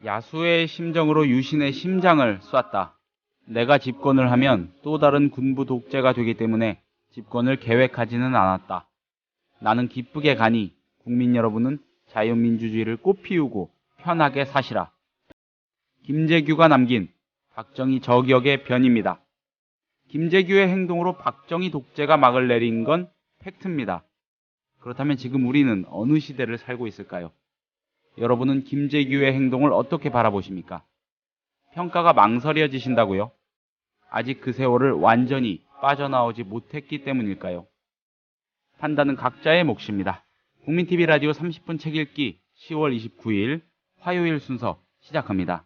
야수의 심정으로 유신의 심장을 쐈다. 내가 집권을 하면 또 다른 군부 독재가 되기 때문에 집권을 계획하지는 않았다. 나는 기쁘게 가니 국민 여러분은 자유민주주의를 꽃피우고 편하게 사시라. 김재규가 남긴 박정희 저격의 변입니다. 김재규의 행동으로 박정희 독재가 막을 내린 건 팩트입니다. 그렇다면 지금 우리는 어느 시대를 살고 있을까요? 여러분은 김재규의 행동을 어떻게 바라보십니까? 평가가 망설여지신다고요? 아직 그 세월을 완전히 빠져나오지 못했기 때문일까요? 판단은 각자의 몫입니다. 국민TV 라디오 30분 책 읽기 10월 29일 화요일 순서 시작합니다.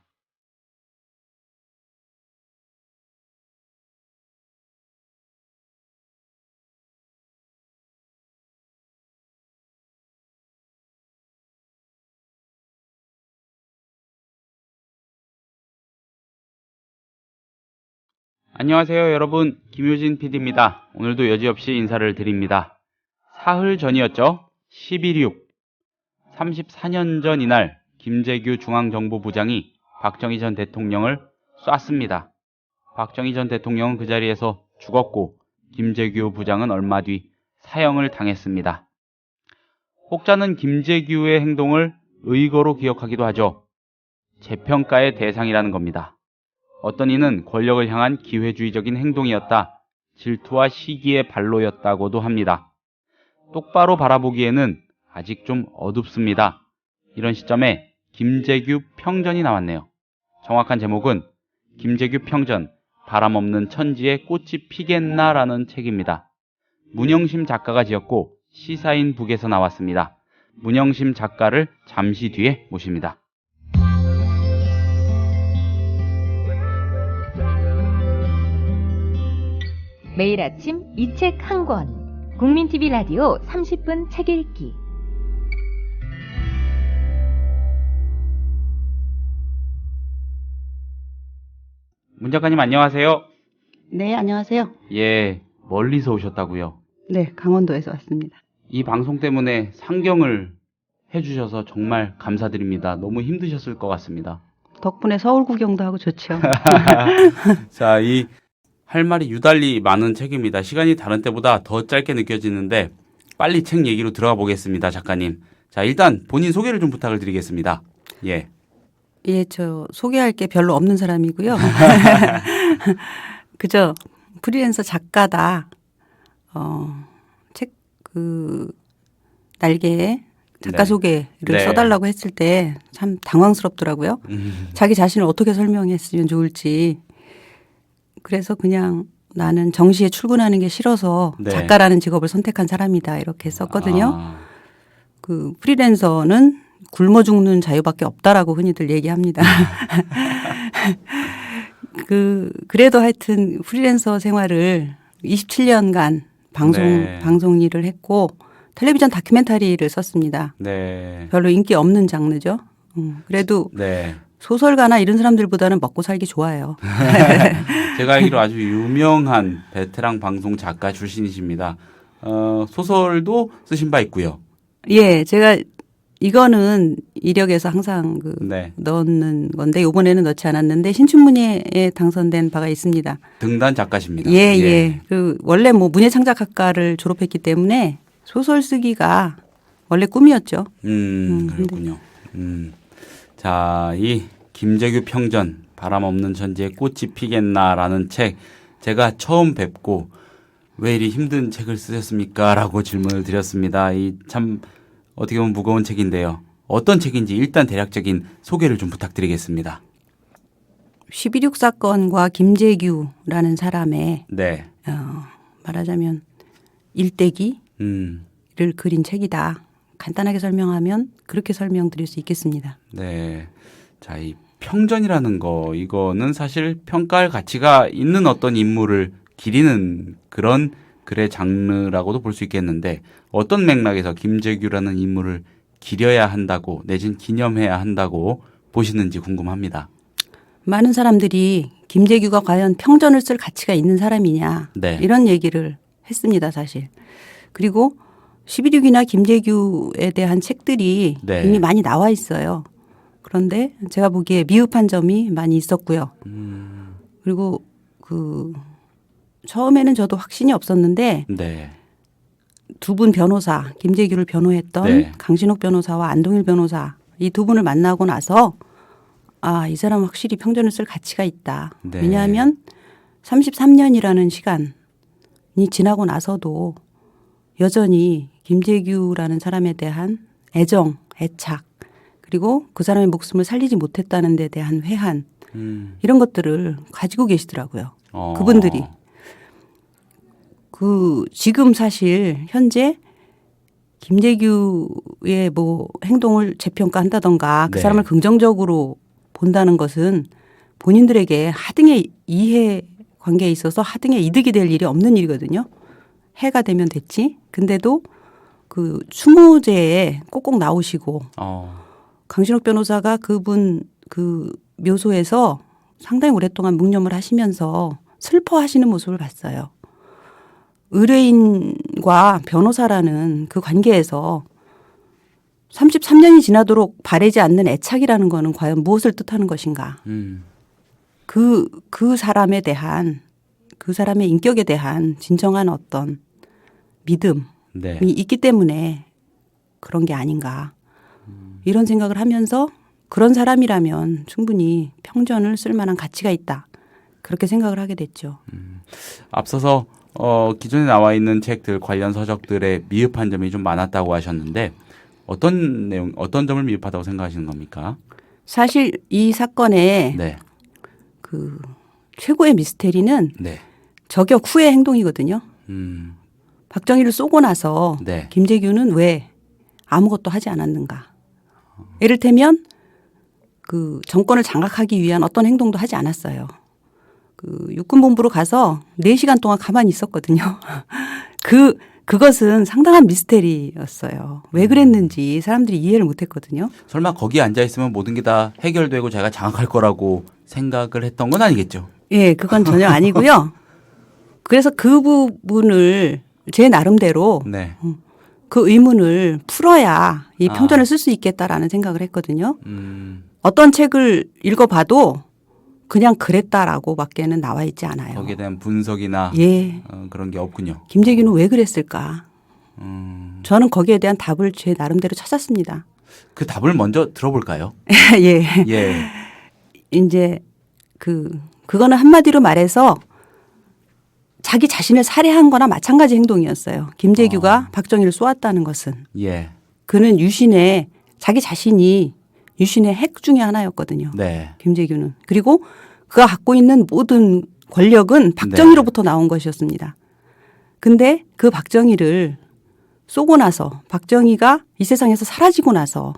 안녕하세요 여러분, 김효진 PD입니다. 오늘도 여지없이 인사를 드립니다. 사흘 전이었죠? 11.6 34년 전 이날 김재규 중앙정보부장이 박정희 전 대통령을 쐈습니다. 박정희 전 대통령은 그 자리에서 죽었고 김재규 부장은 얼마 뒤 사형을 당했습니다. 혹자는 김재규의 행동을 의거로 기억하기도 하죠. 재평가의 대상이라는 겁니다. 어떤 이는 권력을 향한 기회주의적인 행동이었다, 질투와 시기의 발로였다고도 합니다. 똑바로 바라보기에는 아직 좀 어둡습니다. 이런 시점에 김재규 평전이 나왔네요. 정확한 제목은 김재규 평전, 바람 없는 천지에 꽃이 피겠나라는 책입니다. 문영심 작가가 지었고 시사인 북에서 나왔습니다. 문영심 작가를 잠시 뒤에 모십니다. 매일 아침 이 책 한 권. 국민TV 라디오 30분 책 읽기. 문 작가님 안녕하세요. 네, 안녕하세요. 예, 멀리서 오셨다고요? 네, 강원도에서 왔습니다. 이 방송 때문에 상경을 해주셔서 정말 감사드립니다. 너무 힘드셨을 것 같습니다. 덕분에 서울 구경도 하고 좋죠. 자, 이 할 말이 유달리 많은 책입니다. 시간이 다른 때보다 더 짧게 느껴지는데 빨리 책 얘기로 들어가 보겠습니다, 작가님. 자, 일단 본인 소개를 좀 부탁을 드리겠습니다. 예. 예, 저 소개할 게 별로 없는 사람이고요. 그저 프리랜서 작가다. 책 날개에 작가 네. 소개를 네. 써달라고 했을 때 참 당황스럽더라고요. 자기 자신을 어떻게 설명했으면 좋을지. 그래서 그냥 나는 정시에 출근하는 게 싫어서 네. 작가라는 직업을 선택한 사람이다 이렇게 썼거든요. 아, 그 프리랜서는 굶어 죽는 자유밖에 없다라고 흔히들 얘기합니다. 그래도 하여튼 프리랜서 생활을 27년간 방송 일을 했고 텔레비전 다큐멘터리를 썼습니다. 네. 별로 인기 없는 장르죠. 그래도 네. 소설가나 이런 사람들보다는 먹고 살기 좋아요. 제가 알기로 아주 유명한 베테랑 방송 작가 출신이십니다. 소설도 쓰신 바 있고요. 예, 제가 이거는 이력에서 항상 네. 넣는 건데 이번에는 넣지 않았는데 신춘문예에 당선된 바가 있습니다. 등단 작가십니다. 예. 원래 문예창작학과를 졸업했기 때문에 소설 쓰기가 원래 꿈이었죠. 그렇군요. 자, 이 김재규 평전, 바람 없는 천지에 꽃이 피겠나라는 책, 제가 처음 뵙고 왜 이리 힘든 책을 쓰셨습니까? 라고 질문을 드렸습니다. 이 참 어떻게 보면 무거운 책인데요. 어떤 책인지 일단 대략적인 소개를 좀 부탁드리겠습니다. 12.6 사건과 김재규라는 사람의 네. 말하자면 일대기를 그린 책이다. 간단하게 설명하면 그렇게 설명드릴 수 있겠습니다. 네. 자, 이 평전이라는 거, 이거는 사실 평가할 가치가 있는 어떤 인물을 기리는 그런 글의 장르라고도 볼 수 있겠는데 어떤 맥락에서 김재규라는 인물을 기려야 한다고 내진 기념해야 한다고 보시는지 궁금합니다. 많은 사람들이 김재규가 과연 평전을 쓸 가치가 있는 사람이냐 네. 이런 얘기를 했습니다, 사실. 그리고 11.6이나 김재규에 대한 책들이 네. 이미 많이 나와 있어요. 그런데 제가 보기에 미흡한 점이 많이 있었고요. 그리고 처음에는 저도 확신이 없었는데 네. 두 분 변호사, 김재규를 변호했던 네. 강신욱 변호사와 안동일 변호사 이 두 분을 만나고 나서 이 사람은 확실히 평전을 쓸 가치가 있다. 네. 왜냐하면 33년이라는 시간이 지나고 나서도 여전히 김재규라는 사람에 대한 애정, 애착 그리고 그 사람의 목숨을 살리지 못했다는 데 대한 회한 이런 것들을 가지고 계시더라고요. 그분들이. 지금 사실 현재 김재규의 행동을 재평가한다던가 그 네. 사람을 긍정적으로 본다는 것은 본인들에게 하등의 이해 관계에 있어서 하등의 이득이 될 일이 없는 일이거든요. 해가 되면 됐지. 근데도 추모제에 꼭꼭 나오시고 강신욱 변호사가 그분 묘소에서 상당히 오랫동안 묵념을 하시면서 슬퍼하시는 모습을 봤어요. 의뢰인과 변호사라는 그 관계에서 33년이 지나도록 바래지 않는 애착이라는 거는 과연 무엇을 뜻하는 것인가. 그 사람에 대한 그 사람의 인격에 대한 진정한 어떤 믿음이 네. 있기 때문에 그런 게 아닌가. 이런 생각을 하면서 그런 사람이라면 충분히 평전을 쓸 만한 가치가 있다. 그렇게 생각을 하게 됐죠. 앞서서 기존에 나와 있는 책들 관련 서적들의 미흡한 점이 좀 많았다고 하셨는데 어떤 점을 미흡하다고 생각하시는 겁니까? 사실 이 사건의 네. 최고의 미스테리는 네. 저격 후의 행동이거든요. 박정희를 쏘고 나서 네. 김재규는 왜 아무것도 하지 않았는가. 이를테면 정권을 장악하기 위한 어떤 행동도 하지 않았어요. 육군본부로 가서 4시간 동안 가만히 있었거든요. 그것은 상당한 미스테리였어요. 왜 그랬는지 사람들이 이해를 못했거든요. 설마 거기 앉아 있으면 모든 게 다 해결되고 제가 장악할 거라고 생각을 했던 건 아니겠죠? 예, 그건 전혀 아니고요. 그래서 그 부분을 제 나름대로 네. 그 의문을 풀어야 이 평전을 쓸 수 있겠다라는 생각을 했거든요. 음, 어떤 책을 읽어봐도 그냥 그랬다라고 밖에는 나와 있지 않아요. 거기에 대한 분석이나 예. 그런 게 없군요. 김재규는 왜 그랬을까? 저는 거기에 대한 답을 제 나름대로 찾았습니다. 그 답을 먼저 들어볼까요? 예. 예. 이제 그거는 한마디로 말해서 자기 자신을 살해한 거나 마찬가지 행동이었어요. 김재규가 박정희를 쏘았다는 것은. 예. 그는 자기 자신이 유신의 핵 중에 하나였거든요. 네. 김재규는. 그리고 그가 갖고 있는 모든 권력은 박정희로부터 나온 것이었습니다. 근데 그 박정희를 쏘고 나서 박정희가 이 세상에서 사라지고 나서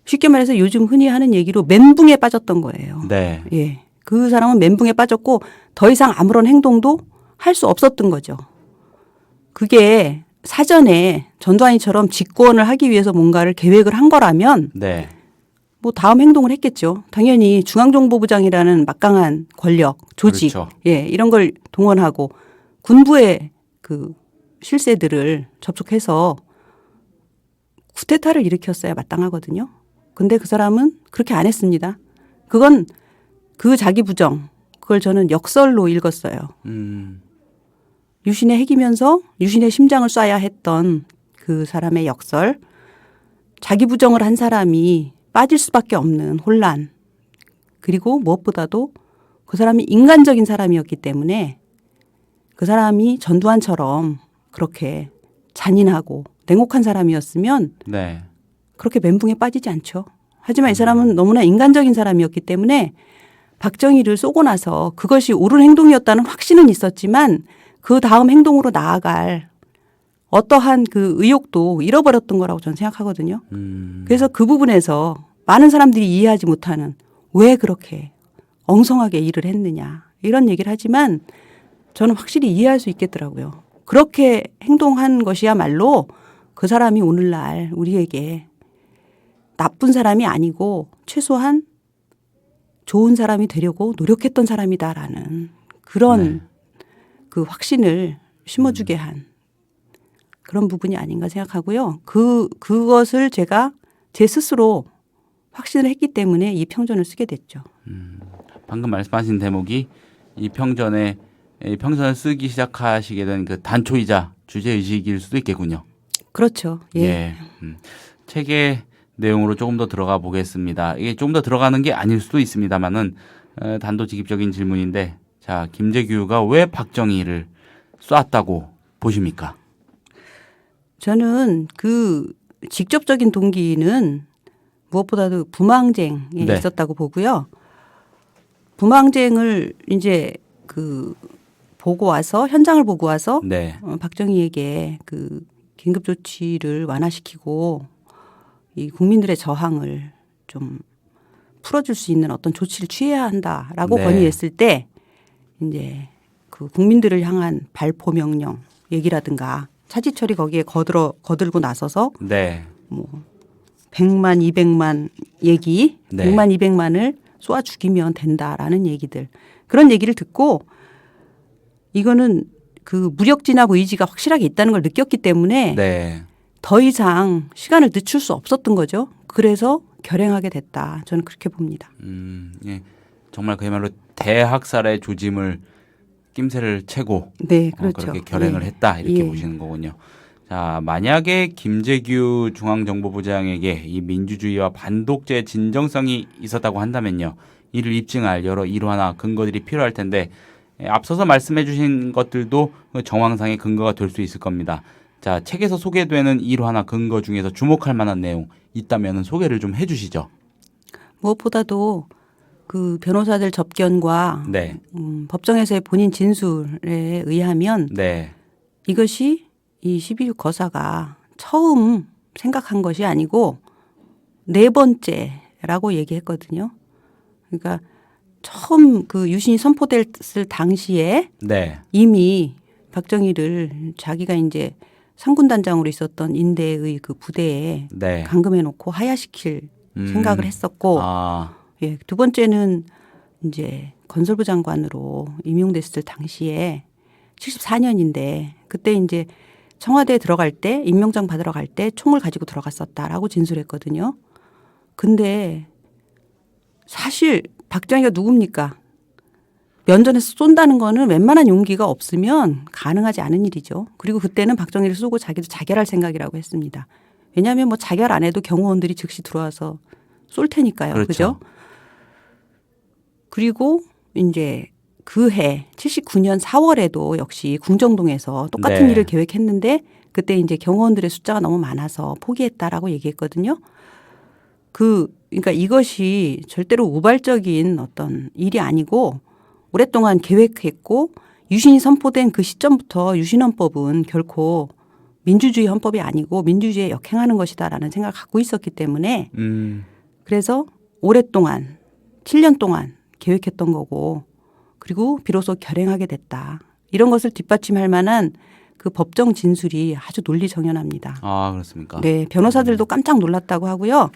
쉽게 말해서 요즘 흔히 하는 얘기로 멘붕에 빠졌던 거예요. 네. 예. 그 사람은 멘붕에 빠졌고 더 이상 아무런 행동도 할 수 없었던 거죠. 그게 사전에 전두환이처럼 집권을 하기 위해서 뭔가를 계획을 한 거라면 네. 다음 행동을 했겠죠. 당연히 중앙정보부장이라는 막강한 권력, 조직, 그렇죠. 예, 이런 걸 동원하고 군부의 실세들을 접촉해서 쿠데타를 일으켰어야 마땅하거든요. 근데 그 사람은 그렇게 안 했습니다. 그건 그 자기 부정, 그걸 저는 역설로 읽었어요. 유신의 핵이면서 유신의 심장을 쏴야 했던 그 사람의 역설, 자기 부정을 한 사람이 빠질 수밖에 없는 혼란, 그리고 무엇보다도 그 사람이 인간적인 사람이었기 때문에 그 사람이 전두환처럼 그렇게 잔인하고 냉혹한 사람이었으면 네. 그렇게 멘붕에 빠지지 않죠. 하지만 이 사람은 너무나 인간적인 사람이었기 때문에 박정희를 쏘고 나서 그것이 옳은 행동이었다는 확신은 있었지만 그 다음 행동으로 나아갈 어떠한 의욕도 잃어버렸던 거라고 저는 생각하거든요. 그래서 그 부분에서 많은 사람들이 이해하지 못하는 왜 그렇게 엉성하게 일을 했느냐 이런 얘기를 하지만 저는 확실히 이해할 수 있겠더라고요. 그렇게 행동한 것이야말로 그 사람이 오늘날 우리에게 나쁜 사람이 아니고 최소한 좋은 사람이 되려고 노력했던 사람이다라는 그런 확신을 심어주게 한 그런 부분이 아닌가 생각하고요. 그것을 제가 제 스스로 확신을 했기 때문에 이 평전을 쓰게 됐죠. 방금 말씀하신 대목이 이 평전을 쓰기 시작하시게 된 그 단초이자 주제의식일 수도 있겠군요. 그렇죠. 예. 예. 책의 내용으로 조금 더 들어가 보겠습니다. 이게 조금 더 들어가는 게 아닐 수도 있습니다만은 단도직입적인 질문인데, 자, 김재규가 왜 박정희를 쐈다고 보십니까? 저는 그 직접적인 동기는 무엇보다도 부망쟁에 네. 있었다고 보고요. 부망쟁을 이제 그 보고 와서 현장을 보고 와서 네. 박정희에게 그 긴급 조치를 완화시키고 이 국민들의 저항을 좀 풀어줄 수 있는 어떤 조치를 취해야 한다라고 네. 건의했을 때 이제 그 국민들을 향한 발포 명령 얘기라든가 차지철이 거기에 거들고 나서서 네. 뭐 100만, 200만 얘기, 네. 100만, 200만을 쏘아 죽이면 된다라는 얘기들. 그런 얘기를 듣고 이거는 그 무력진압 의지가 확실하게 있다는 걸 느꼈기 때문에 네. 더 이상 시간을 늦출 수 없었던 거죠. 그래서 결행하게 됐다. 저는 그렇게 봅니다. 예. 정말 그야말로 대학살의 조짐을 낌새를 채고 네, 그렇죠. 그렇게 결행을 예. 했다 이렇게 예. 보시는 거군요. 자, 만약에 김재규 중앙정보부장에게 이 민주주의와 반독재의 진정성이 있었다고 한다면요, 이를 입증할 여러 일화나 근거들이 필요할 텐데 앞서서 말씀해 주신 것들도 정황상의 근거가 될 수 있을 겁니다. 자, 책에서 소개되는 일화나 근거 중에서 주목할 만한 내용 있다면 소개를 좀 해주시죠. 무엇보다도 그 변호사들 접견과 네, 법정에서의 본인 진술에 의하면 네, 이것이 이 12.6 거사가 처음 생각한 것이 아니고 네 번째라고 얘기했거든요. 그러니까 처음 그 유신이 선포됐을 당시에 네, 이미 박정희를 자기가 이제 상군단장으로 있었던 인대의 그 부대에 네. 감금해 놓고 하야시킬 생각을 했었고 아, 예, 두 번째는 이제 건설부 장관으로 임용됐을 당시에 74년인데 그때 이제 청와대에 들어갈 때 임명장 받으러 갈 때 총을 가지고 들어갔었다라고 진술했거든요. 근데 사실 박정희가 누굽니까? 면전에서 쏜다는 거는 웬만한 용기가 없으면 가능하지 않은 일이죠. 그리고 그때는 박정희를 쏘고 자기도 자결할 생각이라고 했습니다. 왜냐하면 뭐 자결 안 해도 경호원들이 즉시 들어와서 쏠 테니까요. 그렇죠. 그죠? 그리고 이제 그 해 79년 4월에도 역시 궁정동에서 똑같은 네. 일을 계획했는데 그때 이제 경호원들의 숫자가 너무 많아서 포기했다라고 얘기했거든요. 그러니까 이것이 절대로 우발적인 어떤 일이 아니고 오랫동안 계획했고 유신이 선포된 그 시점부터 유신헌법은 결코 민주주의 헌법이 아니고 민주주의에 역행하는 것이다라는 생각을 갖고 있었기 때문에 그래서 오랫동안 7년 동안 계획했던 거고 그리고 비로소 결행하게 됐다. 이런 것을 뒷받침할 만한 그 법정 진술이 아주 논리정연합니다. 아, 그렇습니까? 네, 변호사들도 깜짝 놀랐다고 하고요.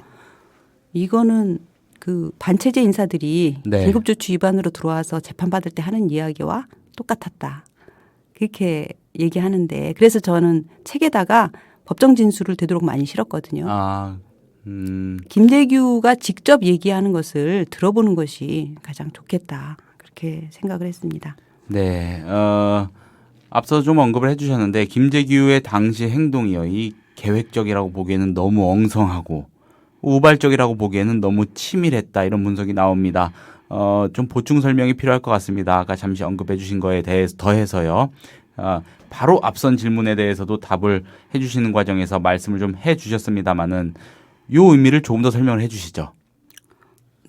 이거는 그 반체제 인사들이 네. 긴급조치 위반으로 들어와서 재판받을 때 하는 이야기와 똑같았다. 그렇게 얘기하는데 그래서 저는 책에다가 법정 진술을 되도록 많이 실었거든요. 아, 김재규가 직접 얘기하는 것을 들어보는 것이 가장 좋겠다. 그렇게 생각을 했습니다. 네. 앞서 좀 언급을 해주셨는데 김재규의 당시 행동이요, 이 계획적이라고 보기에는 너무 엉성하고 우발적이라고 보기에는 너무 치밀했다 이런 분석이 나옵니다. 좀 보충 설명이 필요할 것 같습니다. 아까 잠시 언급해 주신 거에 대해서 더해서요. 바로 앞선 질문에 대해서도 답을 해주시는 과정에서 말씀을 좀 해주셨습니다마는 요 의미를 조금 더 설명을 해주시죠.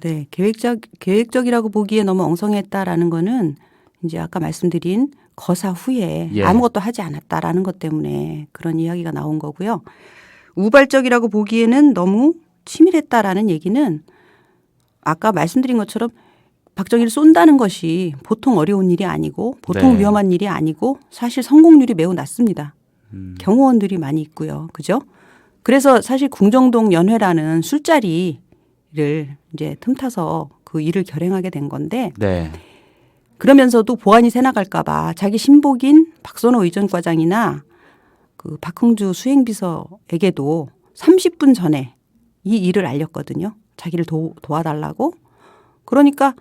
네, 계획적이라고 보기에 너무 엉성했다라는 거는 이제 아까 말씀드린 거사 후에 예. 아무것도 하지 않았다라는 것 때문에 그런 이야기가 나온 거고요. 우발적이라고 보기에는 너무 치밀했다라는 얘기는 아까 말씀드린 것처럼 박정희를 쏜다는 것이 보통 어려운 일이 아니고 보통 네. 위험한 일이 아니고 사실 성공률이 매우 낮습니다. 경호원들이 많이 있고요. 그죠? 그래서 사실 궁정동 연회라는 술자리를 이제 틈타서 그 일을 결행하게 된 건데 네. 그러면서도 보안이 새나갈까 봐 자기 신복인 박선호 의전과장이나 그 박흥주 수행비서에게도 30분 전에 이 일을 알렸거든요. 자기를 도와달라고. 그러니까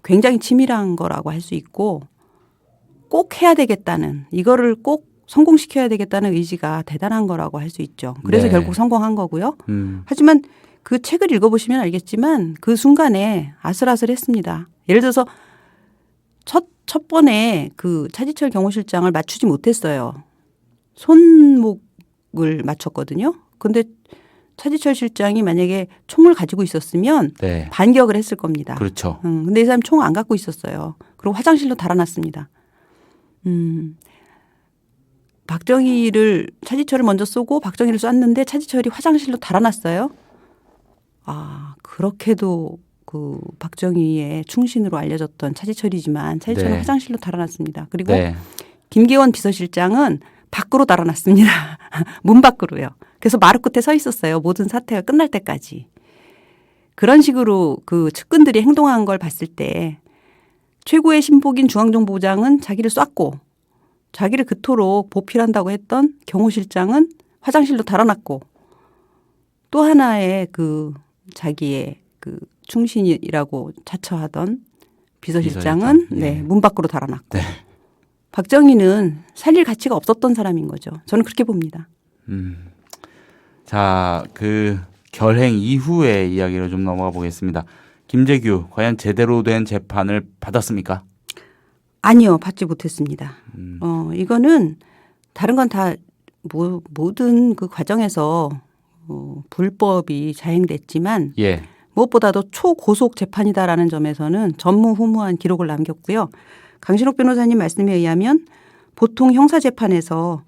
굉장히 치밀한 거라고 할 수 있고 꼭 해야 되겠다는 이거를 꼭 성공시켜야 되겠다는 의지가 대단한 거라고 할 수 있죠. 그래서 네. 결국 성공한 거고요. 하지만 그 책을 읽어보시면 알겠지만 그 순간에 아슬아슬했습니다. 예를 들어서 첫 번에 그 차지철 경호실장을 맞추지 못했어요. 손목을 맞췄거든요. 근데 차지철 실장이 만약에 총을 가지고 있었으면 네. 반격을 했을 겁니다. 그렇죠. 근데 이 사람 총 안 갖고 있었어요. 그리고 화장실로 달아났습니다. 차지철을 먼저 쏘고 박정희를 쐈는데 차지철이 화장실로 달아났어요. 아, 그렇게도 그 박정희의 충신으로 알려졌던 차지철이지만 차지철은 네. 화장실로 달아났습니다. 그리고 네. 김계원 비서실장은 밖으로 달아났습니다. 문 밖으로요. 그래서 마루 끝에 서 있었어요. 모든 사태가 끝날 때까지. 그런 식으로 그 측근들이 행동한 걸 봤을 때 최고의 신복인 중앙정보부장은 자기를 쐈고 자기를 그토록 보필한다고 했던 경호실장은 화장실로 달아났고 또 하나의 그 자기의 그 충신이라고 자처하던 비서실장은 비서실장. 예. 문 밖으로 달아났고 네. 박정희는 살릴 가치가 없었던 사람인 거죠. 저는 그렇게 봅니다. 자, 그 결행 이후의 이야기로 좀 넘어가 보겠습니다. 김재규 과연 제대로 된 재판을 받았습니까? 아니요, 받지 못했습니다. 이거는 다른 건 다 모든 그 과정에서 불법이 자행됐지만 예. 무엇보다도 초고속 재판이다라는 점에서는 전무후무한 기록을 남겼고요. 강신옥 변호사님 말씀에 의하면 보통 형사재판에서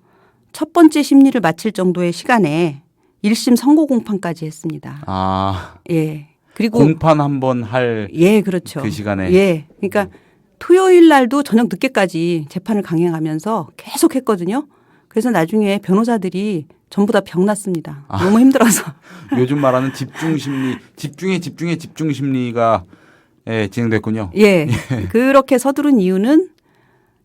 첫 번째 심리를 마칠 정도의 시간에 1심 선고 공판까지 했습니다. 아, 예. 그리고 공판 한번 할 예, 그렇죠. 그 시간에. 예. 그러니까 토요일 날도 저녁 늦게까지 재판을 강행하면서 계속 했거든요. 그래서 나중에 변호사들이 전부 다 병났습니다. 너무 힘들어서. 요즘 말하는 집중 심리, 집중 심리가 예, 진행됐군요. 예. 그렇게 서두른 이유는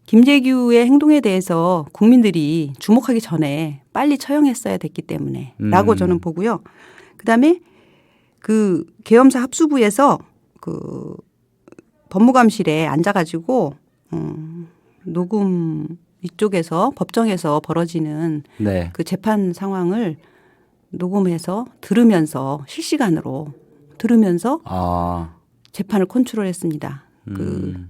김재규의 행동에 대해서 국민들이 주목하기 전에 빨리 처형했어야 됐기 때문에 라고 저는 보고요. 그다음에 그 계엄사 합수부에서 그 법무감실에 앉아가지고 녹음 이쪽에서 법정에서 벌어지는 네. 그 재판 상황을 녹음해서 들으면서 실시간으로 들으면서 아, 재판을 컨트롤했습니다. 그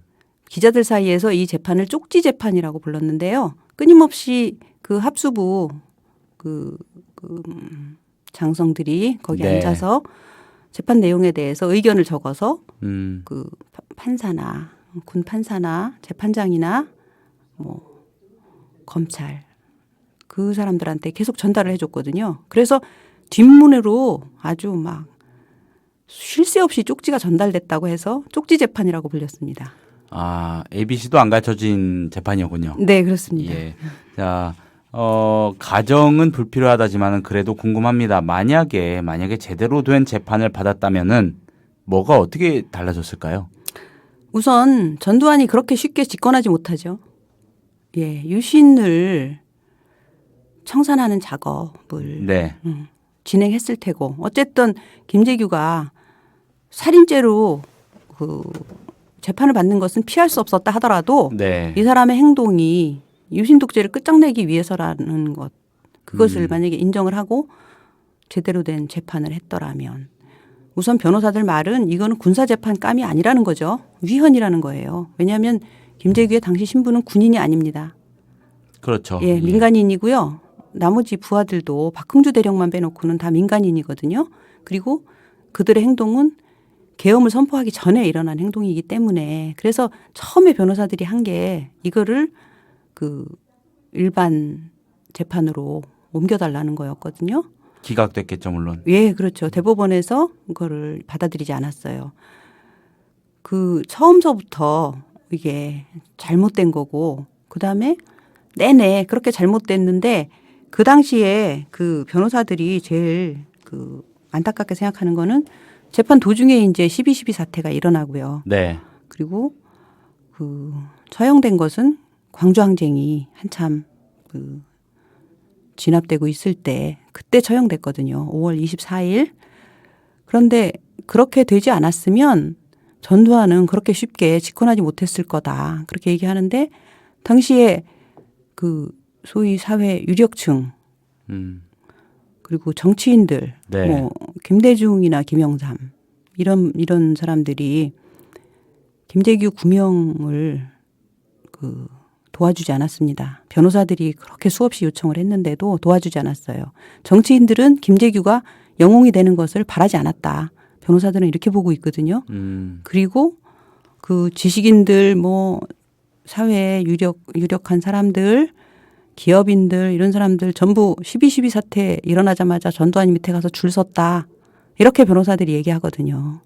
기자들 사이에서 이 재판을 쪽지 재판이라고 불렀는데요. 끊임없이 그 합수부 장성들이 거기 네. 앉아서 재판 내용에 대해서 의견을 적어서 그 판사나 군 판사나 재판장이나 뭐 검찰 그 사람들한테 계속 전달을 해줬거든요. 그래서 뒷문으로 아주 막 쉴 새 없이 쪽지가 전달됐다고 해서 쪽지 재판이라고 불렸습니다. 아, ABC도 안 갖춰진 재판이었군요. 네, 그렇습니다. 예. 자, 가정은 불필요하다지만은 그래도 궁금합니다. 만약에 제대로 된 재판을 받았다면은 뭐가 어떻게 달라졌을까요? 우선 전두환이 그렇게 쉽게 집권하지 못하죠. 예, 유신을 청산하는 작업을 네. 진행했을 테고 어쨌든 김재규가 살인죄로 그 재판을 받는 것은 피할 수 없었다 하더라도 네. 이 사람의 행동이 유신 독재를 끝장내기 위해서라는 것 그것을 만약에 인정을 하고 제대로 된 재판을 했더라면 우선 변호사들 말은 이거는 군사재판감이 아니라는 거죠. 위헌이라는 거예요. 왜냐하면 김재규의 당시 신부는 군인이 아닙니다. 그렇죠. 예, 민간인이고요. 나머지 부하들도 박흥주 대령만 빼놓고는 다 민간인이거든요. 그리고 그들의 행동은 계엄을 선포하기 전에 일어난 행동이기 때문에 그래서 처음에 변호사들이 한 게 이거를 그 일반 재판으로 옮겨달라는 거였거든요. 기각됐겠죠, 물론. 예, 그렇죠. 대법원에서 그거를 받아들이지 않았어요. 그 처음서부터 이게 잘못된 거고 그다음에 내내 그렇게 잘못됐는데 그 당시에 그 변호사들이 제일 그 안타깝게 생각하는 거는 재판 도중에 이제 12.12 사태가 일어나고요. 네. 그리고 그 처형된 것은 광주항쟁이 한참 그 진압되고 있을 때 그때 처형됐거든요. 5월 24일. 그런데 그렇게 되지 않았으면 전두환은 그렇게 쉽게 집권하지 못했을 거다. 그렇게 얘기하는데 당시에 그 소위 사회 유력층 그리고 정치인들 네. 뭐 김대중이나 김영삼 이런 사람들이 김재규 구명을 그 도와주지 않았습니다. 변호사들이 그렇게 수없이 요청을 했는데도 도와주지 않았어요. 정치인들은 김재규가 영웅이 되는 것을 바라지 않았다. 변호사들은 이렇게 보고 있거든요. 그리고 그 지식인들 뭐 사회에 유력한 사람들 기업인들 이런 사람들 전부 12.12 사태 일어나자마자 전두환 밑에 가서 줄 섰다. 이렇게 변호사들이 얘기하거든요.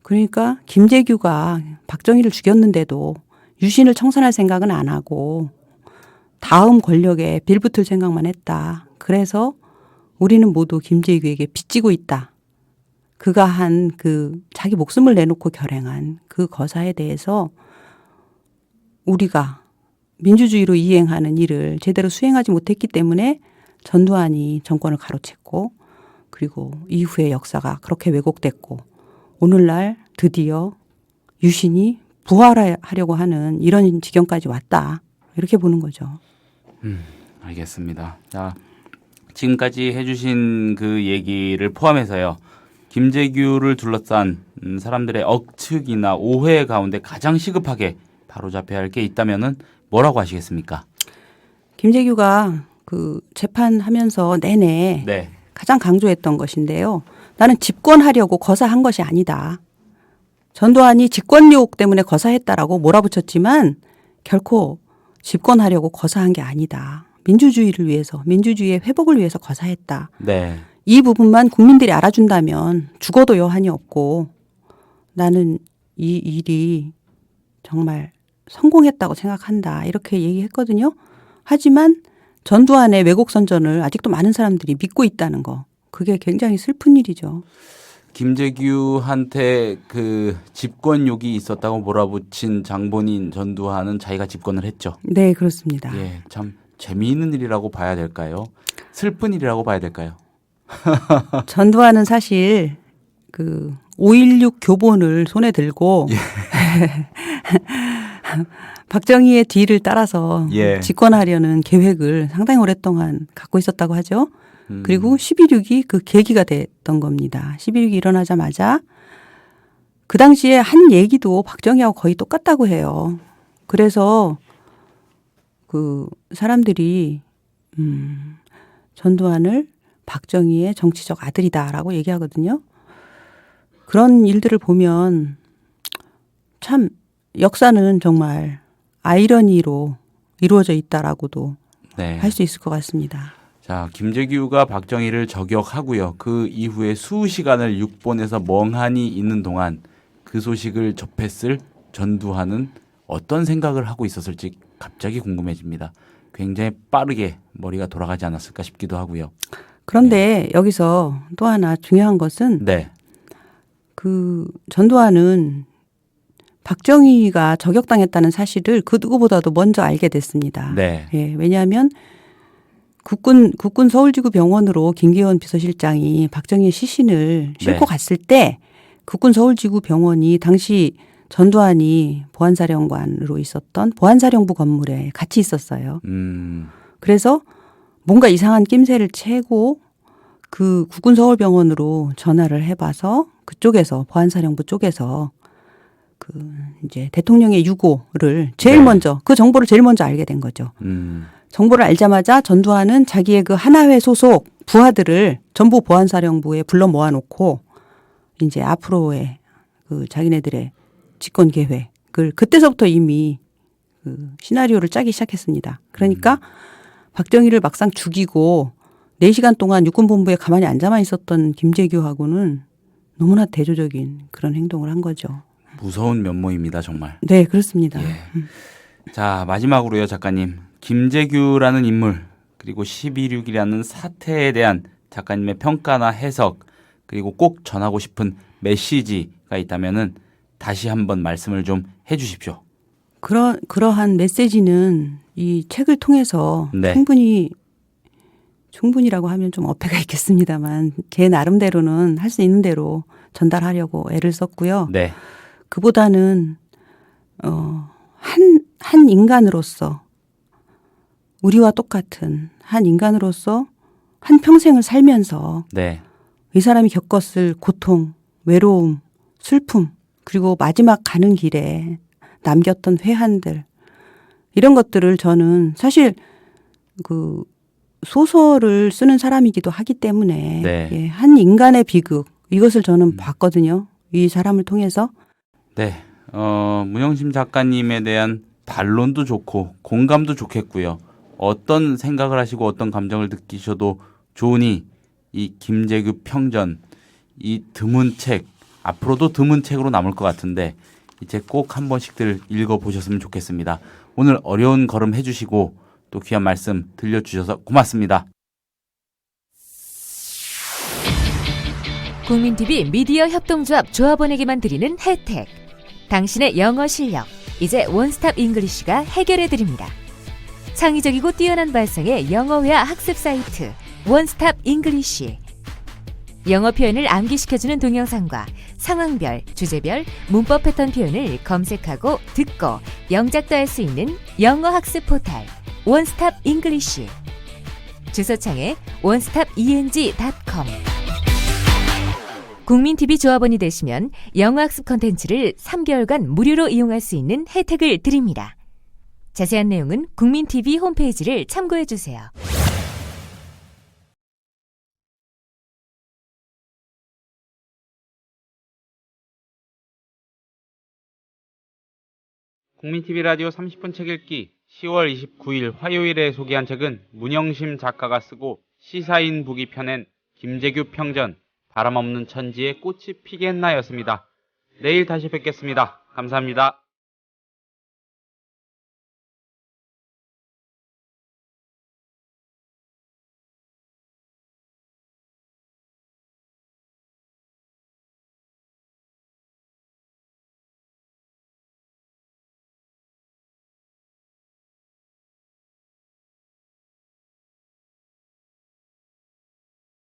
그러니까 김재규가 박정희를 죽였는데도 유신을 청산할 생각은 안 하고 다음 권력에 빌붙을 생각만 했다. 그래서 우리는 모두 김재규에게 빚지고 있다. 그가 한 그 자기 목숨을 내놓고 결행한 그 거사에 대해서 우리가 민주주의로 이행하는 일을 제대로 수행하지 못했기 때문에 전두환이 정권을 가로챘고 그리고 이후의 역사가 그렇게 왜곡됐고 오늘날 드디어 유신이 부활하려고 하는 이런 지경까지 왔다. 이렇게 보는 거죠. 알겠습니다. 자, 지금까지 해주신 그 얘기를 포함해서요. 김재규를 둘러싼 사람들의 억측이나 오해 가운데 가장 시급하게 바로잡혀야 할 게 있다면은 뭐라고 하시겠습니까? 김재규가 그 재판하면서 내내 네. 가장 강조했던 것인데요. 나는 집권하려고 거사한 것이 아니다. 전두환이 집권욕 때문에 거사했다라고 몰아붙였지만 결코 집권하려고 거사한 게 아니다. 민주주의를 위해서, 민주주의의 회복을 위해서 거사했다. 네. 이 부분만 국민들이 알아준다면 죽어도 여한이 없고 나는 이 일이 정말 성공했다고 생각한다. 이렇게 얘기했거든요. 하지만 전두환의 왜곡 선전을 아직도 많은 사람들이 믿고 있다는 거. 그게 굉장히 슬픈 일이죠. 김재규한테 그 집권욕이 있었다고 몰아붙인 장본인 전두환은 자기가 집권을 했죠. 네, 그렇습니다. 예, 참 재미있는 일이라고 봐야 될까요? 슬픈 일이라고 봐야 될까요? 전두환은 사실 그 5.16 교본을 손에 들고 박정희의 뒤를 따라서 예. 집권하려는 계획을 상당히 오랫동안 갖고 있었다고 하죠. 그리고 11.6이 그 계기가 됐던 겁니다. 11.6이 일어나자마자 그 당시에 한 얘기도 박정희하고 거의 똑같다고 해요. 그래서 그 사람들이 전두환을 박정희의 정치적 아들이다라고 얘기하거든요. 그런 일들을 보면 참 역사는 정말 아이러니로 이루어져 있다라고도 네. 할 수 있을 것 같습니다. 자, 김재규가 박정희를 저격하고요. 그 이후에 수시간을 육본에서 멍하니 있는 동안 그 소식을 접했을 전두환은 어떤 생각을 하고 있었을지 갑자기 궁금해집니다. 굉장히 빠르게 머리가 돌아가지 않았을까 싶기도 하고요. 그런데 여기서 또 하나 중요한 것은 네. 그 전두환은 박정희가 저격당했다는 사실을 그 누구보다도 먼저 알게 됐습니다. 네. 예, 왜냐하면 국군 서울지구 병원으로 김기현 비서실장이 박정희의 시신을 싣고 네. 갔을 때 국군 서울지구 병원이 당시 전두환이 보안사령관으로 있었던 보안사령부 건물에 같이 있었어요. 그래서 뭔가 이상한 낌새를 채고 그 국군 서울병원으로 전화를 해봐서 그쪽에서 보안사령부 쪽에서 그 이제 대통령의 유고를 제일 네. 먼저 그 정보를 제일 먼저 알게 된 거죠. 정보를 알자마자 전두환은 자기의 그 하나회 소속 부하들을 전부 보안사령부에 불러 모아놓고 이제 앞으로의 그 자기네들의 집권 계획을 그때서부터 이미 그 시나리오를 짜기 시작했습니다. 그러니까 박정희를 막상 죽이고 4시간 동안 육군본부에 가만히 앉아만 있었던 김재규하고는 너무나 대조적인 그런 행동을 한 거죠. 무서운 면모입니다, 정말. 네, 그렇습니다. 예. 자, 마지막으로요, 작가님. 김재규라는 인물, 그리고 12.6이라는 사태에 대한 작가님의 평가나 해석, 그리고 꼭 전하고 싶은 메시지가 있다면은 다시 한번 말씀을 좀 해 주십시오. 그러한 메시지는 이 책을 통해서 네. 충분히 충분이라고 하면 좀 어폐가 있겠습니다만 제 나름대로는 할 수 있는 대로 전달하려고 애를 썼고요. 네. 그보다는 한 인간으로서 우리와 똑같은 한 인간으로서 한 평생을 살면서 네. 이 사람이 겪었을 고통, 외로움, 슬픔, 그리고 마지막 가는 길에 남겼던 회한들, 이런 것들을 저는 사실 그 소설을 쓰는 사람이기도 하기 때문에 네. 예, 한 인간의 비극, 이것을 저는 봤거든요. 이 사람을 통해서. 네. 문영심 작가님에 대한 반론도 좋고 공감도 좋겠고요. 어떤 생각을 하시고 어떤 감정을 느끼셔도 좋으니 이 김재규 평전, 이 드문 책, 앞으로도 드문 책으로 남을 것 같은데 이제 꼭 한 번씩들 읽어보셨으면 좋겠습니다. 오늘 어려운 걸음 해주시고 또 귀한 말씀 들려주셔서 고맙습니다. 국민TV 미디어 협동조합 조합원에게만 드리는 혜택. 당신의 영어 실력, 이제 원스톱 잉글리쉬가 해결해드립니다. 창의적이고 뛰어난 발성의 영어회화 학습 사이트 원스톱 잉글리쉬. 영어 표현을 암기시켜주는 동영상과 상황별, 주제별, 문법 패턴 표현을 검색하고 듣고 영작도 할 수 있는 영어 학습 포탈 원스톱 잉글리쉬. 주소창에 onestopeng.com. 국민TV 조합원이 되시면 영어학습 콘텐츠를 3개월간 무료로 이용할 수 있는 혜택을 드립니다. 자세한 내용은 국민TV 홈페이지를 참고해주세요. 국민TV 라디오 30분 책 읽기 10월 29일 화요일에 소개한 책은 문영심 작가가 쓰고 시사인 북이 펴낸 김재규 평전, 바람없는 천지에 꽃이 피겠나였습니다. 내일 다시 뵙겠습니다. 감사합니다.